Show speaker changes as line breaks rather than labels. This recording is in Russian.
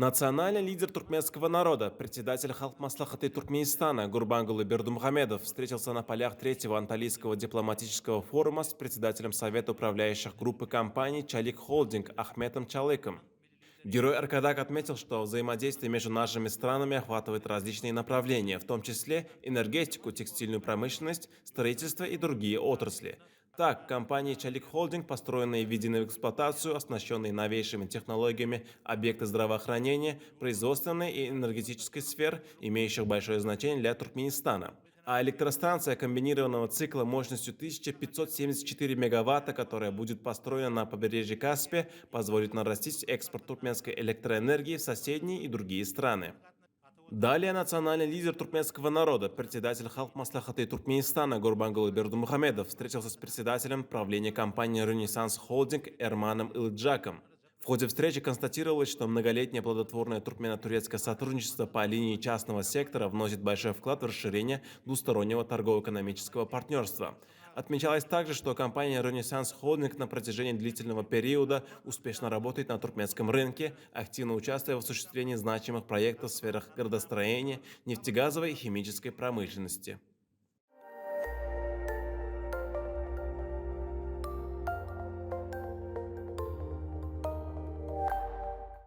Национальный лидер туркменского народа, председатель Халк-Маслахаты Туркменистана Гурбангулы Бердумухамедов встретился на полях третьего Анталийского дипломатического форума с председателем Совета управляющих группы компаний «Чалик Холдинг» Ахметом Чалыком. Герой Аркадак отметил, что взаимодействие между нашими странами охватывает различные направления, в том числе энергетику, текстильную промышленность, строительство и другие отрасли. Так, компании Чалик Холдинг, построенные и введены в эксплуатацию, оснащенные новейшими технологиями объекты здравоохранения, производственной и энергетической сфер, имеющих большое значение для Туркменистана. А электростанция комбинированного цикла мощностью 1574 мегаватта, которая будет построена на побережье Каспия, позволит нарастить экспорт туркменской электроэнергии в соседние и другие страны. Далее национальный лидер туркменского народа, председатель Халк-Маслахаты Туркменистана Гурбангулы Бердумухамедов встретился с председателем правления компании «Ренессанс Холдинг» Эрманом Илджаком. В ходе встречи констатировалось, что многолетнее плодотворное туркмено-турецкое сотрудничество по линии частного сектора вносит большой вклад в расширение двустороннего торгово-экономического партнерства. Отмечалось также, что компания «Ренессанс Холдинг» на протяжении длительного периода успешно работает на туркменском рынке, активно участвуя в осуществлении значимых проектов в сферах градостроения, нефтегазовой и химической промышленности.